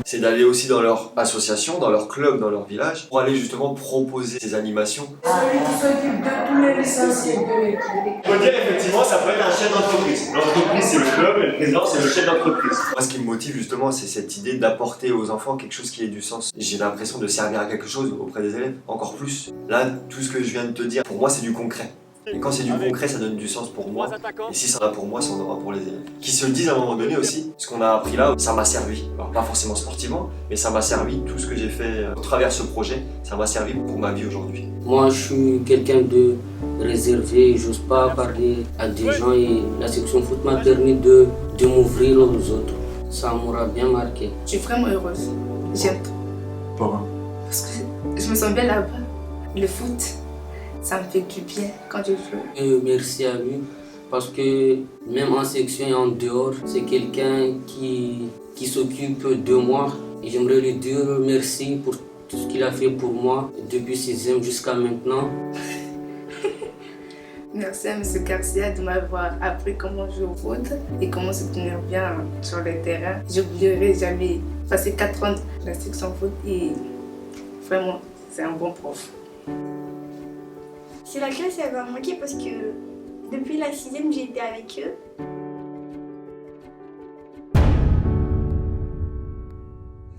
C'est d'aller aussi dans leur association, dans leur club, dans leur village, pour aller justement proposer ces animations. Celui qui s'occupe de tous les licenciés. On peut dire effectivement, ça peut être un chef d'entreprise. L'entreprise c'est le club et le président c'est le chef d'entreprise. Moi ce qui me motive justement c'est cette idée d'apporter aux enfants quelque chose qui ait du sens. J'ai l'impression de servir à quelque chose auprès des élèves, encore plus. Là, tout ce que je viens de te dire, pour moi c'est du concret. Et quand c'est du concret, ça donne du sens pour moi. Et si ça en a pour moi, ça en aura pour les élèves. Qui se le disent à un moment donné aussi, ce qu'on a appris là, ça m'a servi. Alors pas forcément sportivement, mais ça m'a servi. Tout ce que j'ai fait au travers ce projet, ça m'a servi pour ma vie aujourd'hui. Moi, je suis quelqu'un de réservé, j'ose pas parler à des gens et la section foot m'a permis de m'ouvrir aux autres. Ça m'aura bien marqué. Je suis vraiment heureuse. J'aime tout. Pourquoi? Parce que je me sens bien là-bas. Le foot, ça me fait du bien quand je joue. Merci à lui parce que même en section et en dehors, c'est quelqu'un qui s'occupe de moi. Et j'aimerais lui dire merci pour tout ce qu'il a fait pour moi depuis 6e jusqu'à maintenant. Merci à M. Garcia de m'avoir appris comment jouer au foot et comment se tenir bien sur le terrain. J'oublierai jamais. Passé 4 ans de la section foot et vraiment, c'est un bon prof. C'est la classe, elle m'a manqué parce que depuis la 6e, j'ai été avec eux.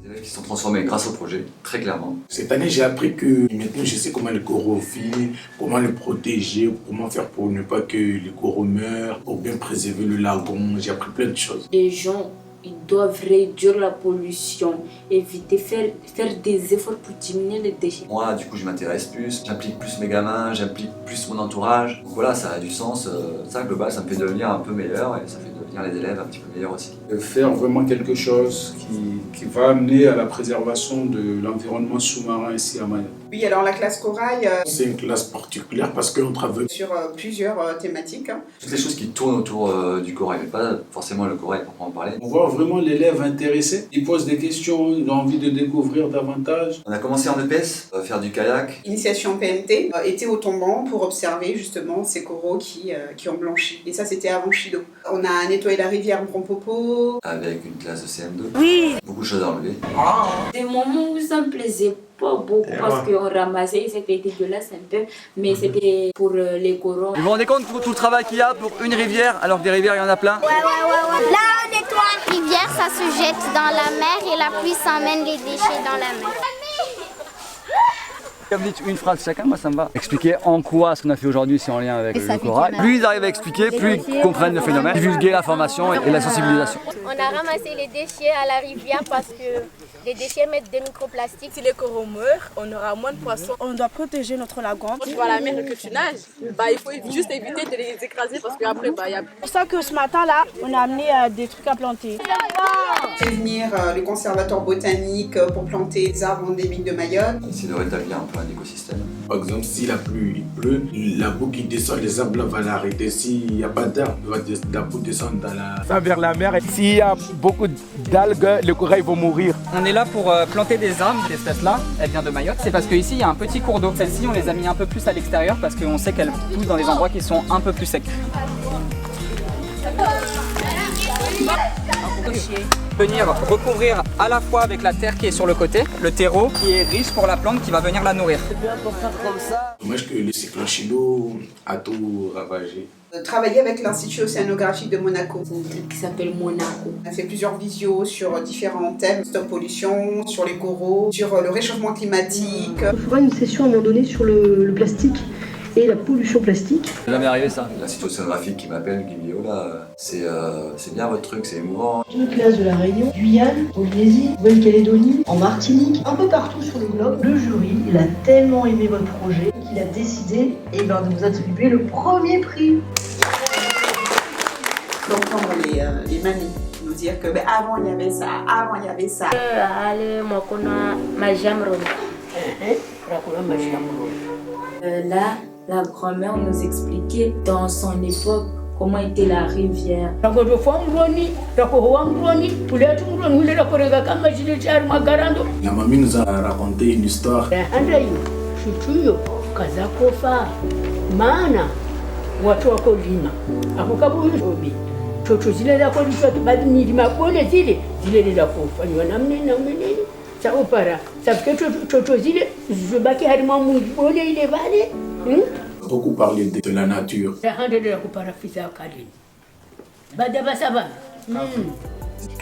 Les élèves qui sont transformés grâce au projet, très clairement. Cette année, j'ai appris que maintenant, je sais comment le coraux vit, comment le protéger, comment faire pour ne pas que les coraux meurent, pour bien préserver le lagon. J'ai appris plein de choses. Les gens, ils doivent réduire la pollution, éviter, faire des efforts pour diminuer les déchets. Moi, du coup, je m'intéresse plus, j'implique plus mes gamins, j'implique plus mon entourage. Donc voilà, ça a du sens. Ça, global, ça me fait devenir un peu meilleur et ça fait devenir les élèves un petit peu meilleurs aussi. Faire vraiment quelque chose qui va amener à la préservation de l'environnement sous-marin ici à Mayotte. Oui, alors la classe corail... C'est une classe particulière parce qu'on travaille sur plusieurs thématiques. Toutes les choses qui tournent autour du corail, mais pas forcément le corail pour en parler. On voit vraiment l'élève intéressé, il pose des questions, il a envie de découvrir davantage. On a commencé en EPS, faire du kayak. Initiation PMT, été au tombant pour observer justement ces coraux qui ont blanchi. Et ça, c'était avant Chido. On a nettoyé la rivière Mprompopo. Avec une classe de CM2. Oui. Beaucoup de choses à enlever. Des moments où ça me plaisait pas beaucoup parce qu'on ramassait, c'était dégueulasse un peu, mais c'était pour les coraux. Vous vous rendez compte pour tout le travail qu'il y a pour une rivière, alors que des rivières il y en a plein? Ouais. Là on nettoie. Rivière, ça se jette dans la mer et la pluie s'emmène les déchets dans la mer. Comme dites une phrase chacun, moi ça me va. Expliquer en quoi ce qu'on a fait aujourd'hui c'est en lien avec le corail. Plus ils arrivent à expliquer, plus ils comprennent le phénomène. Divulguer l'information et la sensibilisation. On a ramassé les déchets à la rivière parce que les déchets mettent des microplastiques. Si les coraux meurent, on aura moins de poissons. On doit protéger notre lagon. Quand tu vas à la mer et que tu nages, il faut juste éviter de les écraser parce qu'après, il y a plus. C'est pour ça que ce matin-là, on a amené des trucs à planter. Fait venir le conservateur botanique pour planter des arbres endémiques de Mayotte. Essayer de rétablir un peu un écosystème. Par exemple, si la pluie pleut, la boue qui descend, les arbres va l'arrêter. S'il n'y a pas d'arbres, la boue descend dans vers la mer. S'il y a beaucoup d'algues, les corails vont mourir. On est là pour planter des arbres. Cette espèce-là, elle vient de Mayotte. C'est parce qu'ici, il y a un petit cours d'eau. Celles-ci, on les a mis un peu plus à l'extérieur parce qu'on sait qu'elles poussent dans des endroits qui sont un peu plus secs. Venir recouvrir à la fois avec la terre qui est sur le côté, le terreau qui est riche pour la plante qui va venir la nourrir. C'est bien pour faire comme ça. Dommage que le cyclone Chido a tout ravagé. Travailler avec l'Institut océanographique de Monaco. C'est un truc qui s'appelle Monaco. On a fait plusieurs visios sur différents thèmes, stop pollution, sur les coraux, sur le réchauffement climatique. On fera une session à un moment donné sur le plastique et la pollution plastique. C'est jamais arrivé ça. L'Institut océanographique qui m'appelle, qui me dit oh là, c'est bien votre truc, c'est émouvant. Une classe de la Réunion, Guyane, Polynésie, Nouvelle-Calédonie, en Martinique, un peu partout sur le globe. Le jury, il a tellement aimé votre projet qu'il a décidé de vous attribuer le premier prix. D'entendre les mamies nous dire que avant il y avait ça, avant il y avait ça. Là, la grand-mère nous expliquait dans son époque comment était la rivière. La mamie nous a raconté une histoire. kaza kofa maana watu wakolima akukabuyobi toto zile za kolishwa tubadilima pole zile za kufanywa namna ça opara ça fait que toto zile zibaki harima mungu pole ile vale beaucoup parlé de la nature.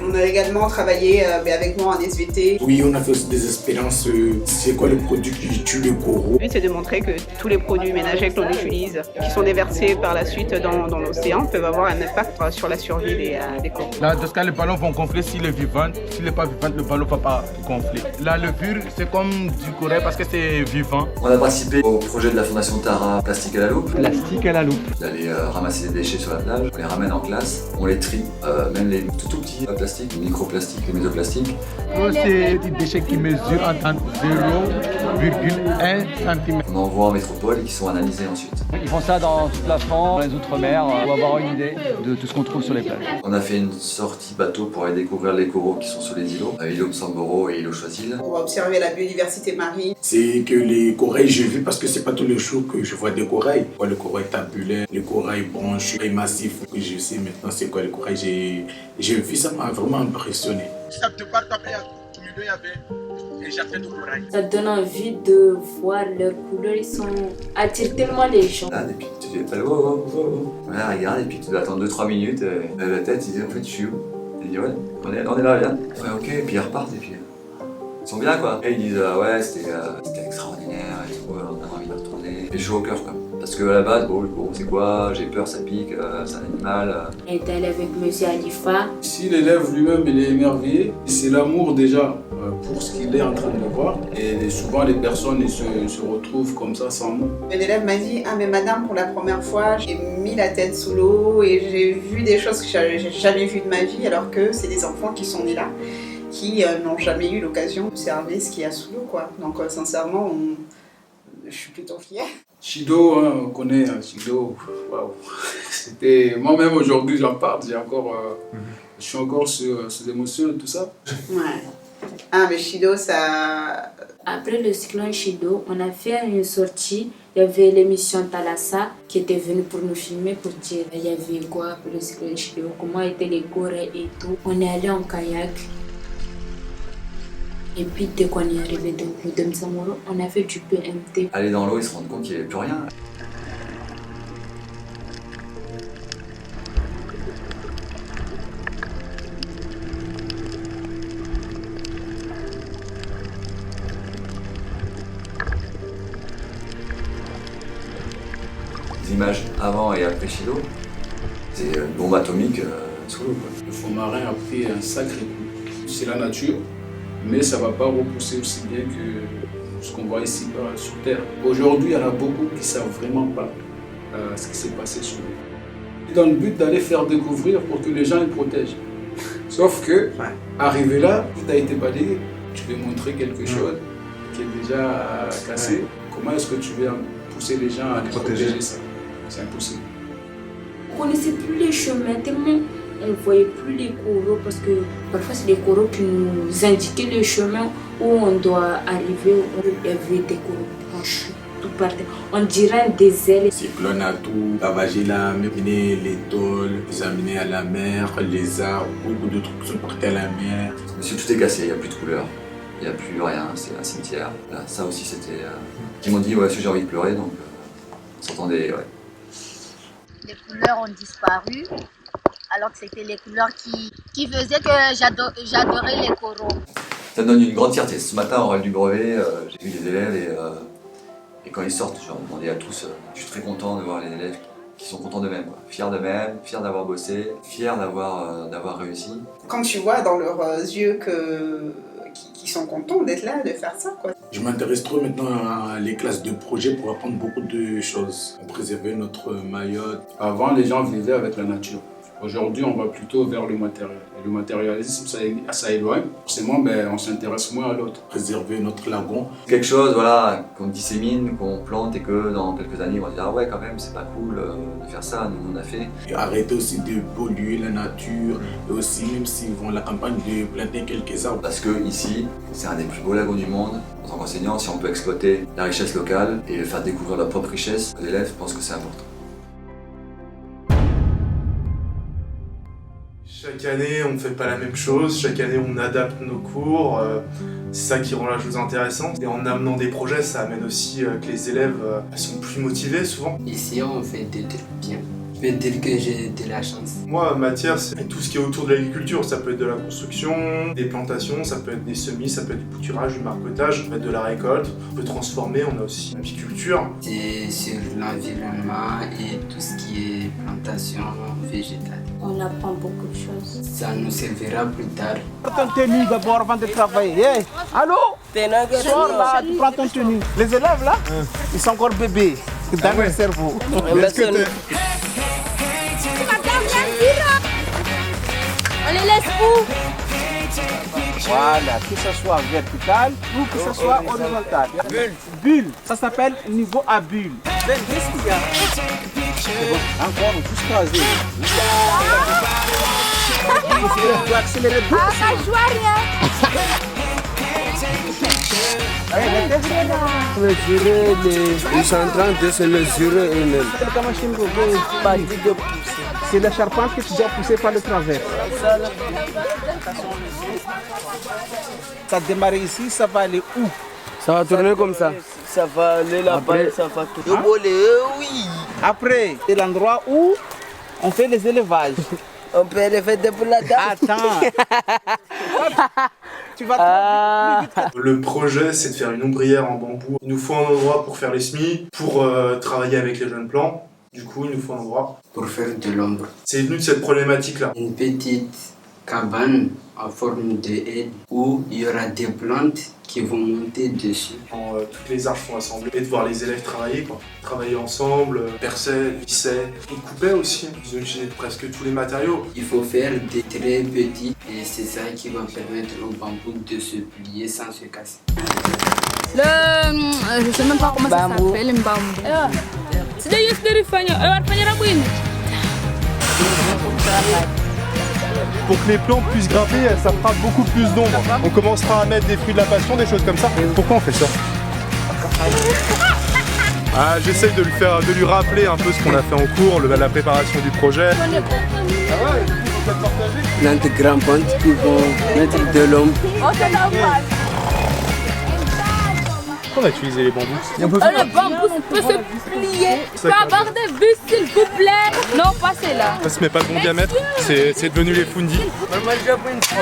On a également travaillé avec moi en SVT. Oui, on a fait aussi des expériences. C'est quoi les produits qui tuent les coraux? Le but, c'est de montrer que tous les produits ménagers que l'on utilise, qui sont déversés par la suite dans l'océan, peuvent avoir un impact sur la survie des coraux. Là, dans ce cas, les ballons vont gonfler s'il est vivant. S'il n'est pas vivant, le ballon ne va pas gonfler. La levure, c'est comme du corail parce que c'est vivant. On a participé au projet de la Fondation Tara, Plastique à la loupe. Plastique à la loupe. D'aller ramasser des déchets sur la plage, on les ramène en classe, on les trie, même les tout petits plastiques, les microplastiques, les mésoplastiques. C'est des déchets qui mesurent entre 0,1 cm. On envoie en métropole et qui sont analysés ensuite. Ils font ça dans toute la France, dans les outre-mer, pour avoir une idée de tout ce qu'on trouve sur les plages. On a fait une sortie bateau pour aller découvrir les coraux qui sont sur les îlots, îlot Msamboro et îlot Choisil. On va observer la biodiversité marine. C'est que les corails, j'ai vu parce que c'est pas tous les jours que je vois des corails. Le corail tabulaire, le corail branche, le massif. Je sais maintenant c'est quoi le corail. J'ai vu, ça m'a vraiment impressionné. Ça donne envie de voir leurs couleurs, ils attirent tellement les gens. Et puis tu dis, voilà, regarde, et puis tu dois attendre 2-3 minutes, la tête, ils disent, en fait, je suis où? Il dit, ouais, on est là, viens. Ouais, ok, et puis ils repartent, et puis ils sont bien, quoi. Et ils disent, ouais, c'était extraordinaire, et tout, on a envie de retourner. Et chaud au cœur, quoi. Parce que à la base, bon, c'est quoi? J'ai peur, ça pique, c'est un animal. Elle est allée avec monsieur Alifa. Si l'élève lui-même il est émerveillé, c'est l'amour déjà pour ce qu'il est en train de voir. Et souvent les personnes ils se retrouvent comme ça sans mots. L'élève m'a dit, ah mais madame, pour la première fois, j'ai mis la tête sous l'eau et j'ai vu des choses que j'ai jamais vues de ma vie, alors que c'est des enfants qui sont nés là, qui n'ont jamais eu l'occasion d'observer ce qu'il y a sous l'eau, quoi. Donc sincèrement, je suis plutôt fière. Shido, hein, on connaît Shido, waouh. C'était moi-même aujourd'hui j'en parle, je suis encore sur l'émotion et tout ça. Ouais. Ah mais Shido ça. Après le cyclone Shido, on a fait une sortie. Il y avait l'émission Thalassa qui était venue pour nous filmer pour dire il y avait quoi après le cyclone Shido, comment étaient les corails et tout. On est allé en kayak. Et puis dès qu'on est arrivé dans le de Msamboro, on a fait du PMT. Aller dans l'eau, ils se rendent compte qu'il n'y avait plus rien. Les images avant et après Shido, c'est une bombe atomique sous l'eau. Le fond marin a pris un sacré coup. C'est la nature. Mais ça ne va pas repousser aussi bien que ce qu'on voit ici sur Terre. Aujourd'hui, il y en a beaucoup qui ne savent vraiment pas ce qui s'est passé sur nous. Dans le but d'aller faire découvrir pour que les gens les protègent. Sauf que, arrivé là, tout a été balayé. Tu veux montrer quelque chose qui est déjà cassé. Comment est-ce que tu veux pousser les gens à protéger ça? C'est impossible. On ne connaissait plus les chemins tellement on ne voyait plus les coraux parce que parfois c'est les coraux qui nous indiquaient le chemin où on doit arriver. Il y avait des coraux blanches tout par terre. On dirait un désert. Le cyclone a tout ravagé là, mené les tôles, les amené à la mer, les arbres, beaucoup de trucs sont partis à la mer. Monsieur, tout est cassé, il n'y a plus de couleurs, il n'y a plus rien, c'est un cimetière. Là, ça aussi c'était... Ils m'ont dit ouais, j'ai envie de pleurer, donc on s'entendait, ouais. Les couleurs ont disparu. Alors que c'était les couleurs qui faisaient que j'adorais les coraux. Ça me donne une grande fierté. Ce matin, en oral du brevet, j'ai vu les élèves et quand ils sortent, je leur demandais à tous, je suis très content de voir les élèves qui sont contents d'eux-mêmes, fiers d'eux-mêmes, fiers d'avoir bossé, fiers d'avoir réussi. Quand tu vois dans leurs yeux qu'ils sont contents d'être là, de faire ça, quoi. Je m'intéresse trop maintenant à les classes de projet pour apprendre beaucoup de choses. Préserver notre Mayotte. Avant, les gens vivaient avec la nature. Aujourd'hui, on va plutôt vers le matériel. Et le matérialisme, ça éloigne. Forcément, on s'intéresse moins à l'autre. Préserver notre lagon. Quelque chose, voilà, qu'on dissémine, qu'on plante et que dans quelques années, on va dire ah ouais, quand même, c'est pas cool de faire ça, nous on a fait. Et arrêter aussi de polluer la nature et aussi, même s'ils vont à la campagne, de planter quelques arbres. Parce que ici, c'est un des plus beaux lagons du monde. En tant qu'enseignant, si on peut exploiter la richesse locale et faire découvrir leur propre richesse aux élèves, je pense que c'est important. Chaque année, on ne fait pas la même chose, chaque année on adapte nos cours, c'est ça qui rend la chose intéressante. Et en amenant des projets, ça amène aussi que les élèves sont plus motivés souvent. Ici, on fait des trucs bien. Je peux dire que j'ai de la chance. Moi, matière, c'est tout ce qui est autour de l'agriculture. Ça peut être de la construction, des plantations, ça peut être des semis, ça peut être du bouturage, du marcotage, ça peut être de la récolte. On peut transformer, on a aussi l'apiculture. C'est sur l'environnement et tout ce qui est plantation végétale. On apprend beaucoup de choses. Ça nous servira plus tard. Prends ton tenue d'abord avant de travailler. Hey. Allô? Sors là, tu prends ton tenue. Les élèves là, ils sont encore bébés dans le cerveau. On les laisse où? Voilà, que ce soit vertical ou que ce soit horizontal. Bulle. Ça s'appelle niveau à bulle. Encore, on pousse croisé. Tu dois accélérer beaucoup. Ils sont en train de se mesurer eux-mêmes. C'est la charpente que tu dois pousser par le travers. Ça démarre ici, ça va aller où? Ça va tourner comme ça. Ça va aller là-bas, ça va tourner. Oui. Après, c'est l'endroit où on fait les élevages. On peut élever pour la dame. Attends. Tu vas plus vite. Le projet, c'est de faire une ombrière en bambou. Il nous faut un endroit pour faire les semis, pour travailler avec les jeunes plants. Du coup, il nous faut un endroit pour faire de l'ombre. C'est venu de cette problématique-là. Une petite cabane en forme de haie où il y aura des plantes qui vont monter dessus. Quand toutes les arches sont assemblées et de voir les élèves travailler, quoi. Travailler ensemble, percer, visser, ils coupaient aussi. Ils ont utilisé presque tous les matériaux. Il faut faire des très petits et c'est ça qui va permettre au bambou de se plier sans se casser. Je sais même pas comment ça s'appelle, le bambou. C'est des yeux de rifanya. Pour que les plantes puissent grimper, ça fera beaucoup plus d'ombre. On commencera à mettre des fruits de la passion, des choses comme ça. Pourquoi on fait ça? J'essaye de lui rappeler un peu ce qu'on a fait en cours, la préparation du projet. Plantes grimpantes qui vont mettre de l'ombre. On a utilisé les bambous. Le bambou peut se plier. Je peux avoir des vues, s'il vous plaît. Non, pas celle-là. Ça se met pas le bon diamètre. C'est devenu les fundis. Oh là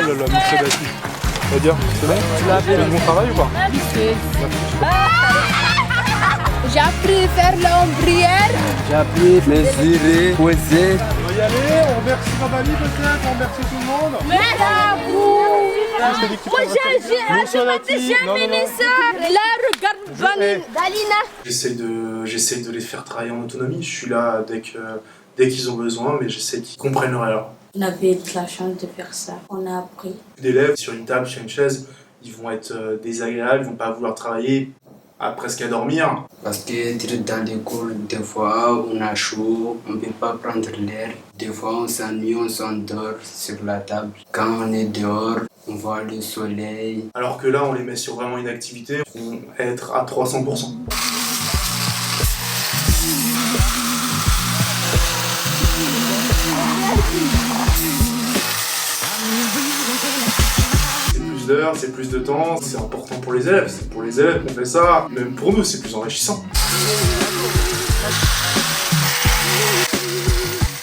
là, monsieur Dati. On va dire, c'est bon? Tu as fait le bon travail ou pas? J'ai appris à faire l'ombrière. J'ai appris à mesurer, poser. On va y aller, on remercie Babali peut-être, on remercie tout le monde. Merci à vous. Moi j'ai amené ça. Là, regarde Dalina. J'essaie de les faire travailler en autonomie. Je suis là dès qu'ils ont besoin, mais j'essaie qu'ils comprennent leur erreur. On avait de la chance de faire ça. On a appris. D'élèves sur une table, sur une chaise, ils vont être désagréables, ils vont pas vouloir travailler. Presque à dormir. Parce que dans les cours, des fois on a chaud, on ne peut pas prendre l'air. Des fois on s'ennuie, on s'endort sur la table. Quand on est dehors, on voit le soleil. Alors que là, on les met sur vraiment une activité, ils vont être à 300%. D'heures, c'est plus de temps, c'est important pour les élèves, c'est pour les élèves qu'on fait ça, même pour nous c'est plus enrichissant.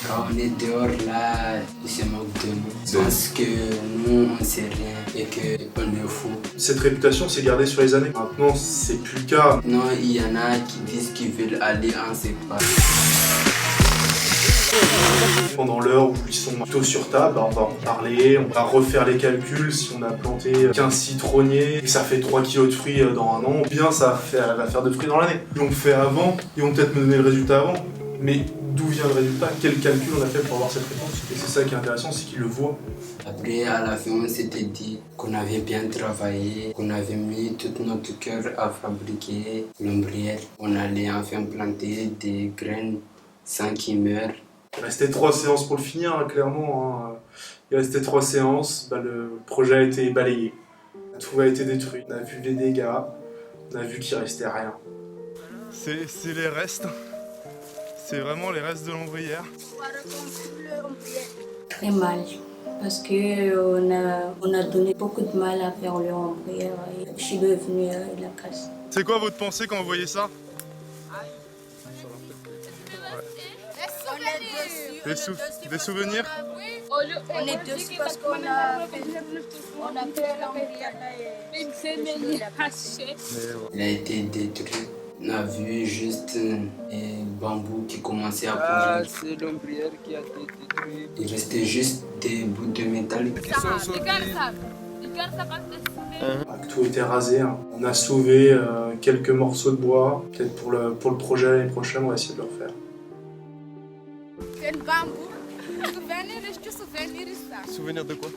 Quand on est dehors là, ils se moquent de nous, parce que nous on sait rien et qu'on est fou. Cette réputation s'est gardée sur les années, maintenant c'est plus le cas. Non, il y en a qui disent qu'ils veulent aller en sépa. Pendant l'heure où ils sont plutôt sur table, on va en parler, on va refaire les calculs. Si on a planté 15 citronniers et que ça fait 3 kg de fruits dans un an, bien ça va faire de fruits dans l'année. Ils l'ont fait avant, ils vont peut-être me donner le résultat avant, mais d'où vient le résultat, quel calcul on a fait pour avoir cette réponse. Et c'est ça qui est intéressant, c'est qu'il le voit. Après, à la fin, on s'était dit qu'on avait bien travaillé, qu'on avait mis tout notre cœur à fabriquer l'ombrière. On allait enfin planter des graines sans qu'ils meurent. Il restait 3 séances pour le finir, hein, clairement. Hein. Il restait 3 séances, le projet a été balayé. Tout a été détruit. On a vu les dégâts, on a vu qu'il restait rien. C'est les restes. C'est vraiment les restes de l'ombrière. Très mal. Parce qu'on a donné beaucoup de mal à faire le ombrière. Je suis devenue la casse. C'est quoi votre pensée quand vous voyez ça? Des souvenirs? On est dessus parce qu'on a fait l'ombrière. Il a été détruit. On a vu juste un bambou qui commençait à pourrir. C'est l'ombrière qui a été détruite. Il restait juste des bouts de métal. Tout était rasé. Hein. On a sauvé quelques morceaux de bois. Peut-être pour le projet l'année prochaine, on va essayer de le refaire. C'est le bambou. Souvenir de quoi?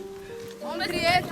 Ombrière.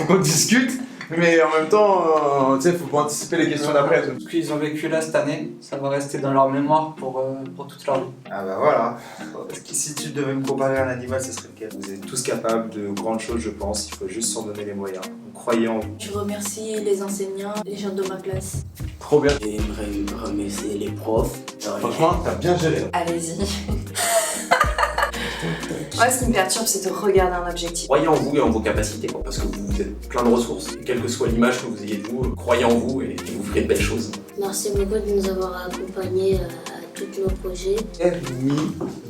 On discute, mais en même temps, tu sais, faut pas anticiper les questions d'après. Ce qu'ils ont vécu là cette année, ça va rester dans leur mémoire pour toute leur vie. Ah bah voilà. Si tu devais me comparer à un animal, ce serait lequel? Vous êtes tous capables de grandes choses, je pense. Il faut juste s'en donner les moyens. Croyez en vous. Je remercie les enseignants, les gens de ma classe. Trop bien. J'aimerais remercier les profs. Franchement, t'as bien géré. Allez-y. Moi, ce qui me perturbe, c'est de regarder un objectif. Croyez en vous et en vos capacités, quoi, parce que vous êtes plein de ressources. Et quelle que soit l'image que vous ayez de vous, croyez en vous et vous ferez de belles choses. Merci beaucoup de nous avoir accompagnés à tous nos projets.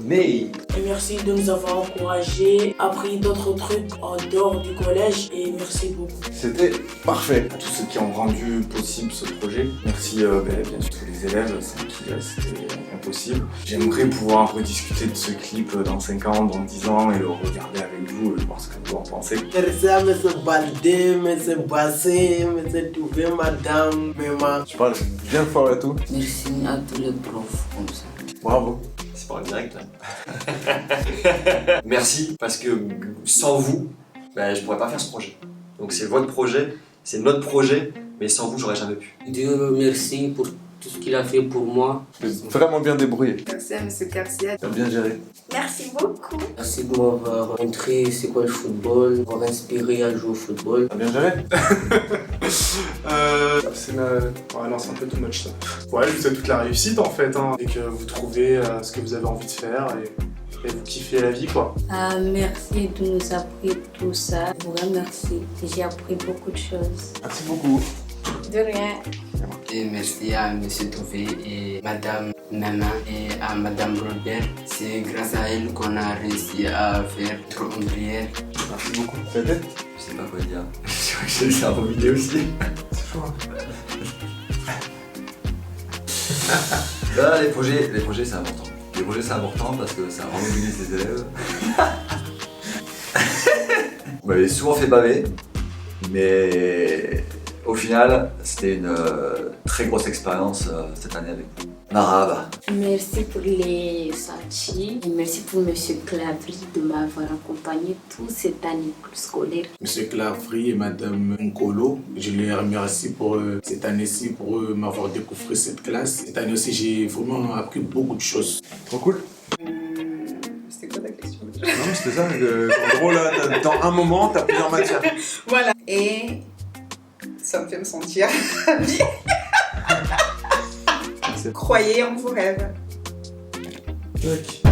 Mais et merci de nous avoir encouragés, appris d'autres trucs en dehors du collège et merci beaucoup. c'était parfait. À tous ceux qui ont rendu possible ce projet. Merci bien sûr tous les élèves, sans qui c'était impossible. J'aimerais pouvoir rediscuter de ce clip dans 5 ans, dans 10 ans et le regarder avec vous et voir ce que vous en pensez. Merci à M. Baldé, M. Bassé, M. Touvé, Madame, Méma. Je parle bien fort et tout. Merci à tous les profs comme ça. Bravo. C'est pas en direct là. Merci parce que sans vous, je pourrais pas faire ce projet. Donc c'est votre projet, c'est notre projet, mais sans vous j'aurais jamais pu. Dieu merci pour tout ce qu'il a fait pour moi. Tu es vraiment bien débrouillé. Merci à M. Garcia. Tu as bien géré. Merci beaucoup. Merci de m'avoir montré c'est quoi le football, m'avoir inspiré à jouer au football. Tu as bien géré. Non, c'est un peu too much ça. Ouais, je vous souhaite toute la réussite en fait, hein, et que vous trouvez ce que vous avez envie de faire et vous kiffez la vie quoi. Merci de nous apprendre tout ça. Vraiment merci. J'ai appris beaucoup de choses. Merci beaucoup. De rien. Et merci à M. Touvé et Madame Nana et à Madame Robert. C'est grâce à elle qu'on a réussi à faire notre ombrière. Merci beaucoup. Ça t'aide? Je sais pas quoi dire. J'ai le cerveau vidé aussi. C'est chaud. Là, les projets c'est important. Les projets c'est important parce que ça remobilise les élèves. Vous m'avez souvent fait baver, mais au final, c'était une très grosse expérience cette année avec vous. Marhaba. Merci pour les sorties et merci pour M. Clavry de m'avoir accompagné toute cette année scolaire. M. Clavry et Mme Nkolo, je les remercie pour cette année-ci, pour m'avoir découvert cette classe. Cette année aussi, j'ai vraiment appris beaucoup de choses. Trop cool. C'était quoi ta question? Non, c'était ça. En gros, là, dans un moment, t'as plusieurs matières. Voilà. Et ça me fait me sentir bien. Croyez en vos rêves. Ok.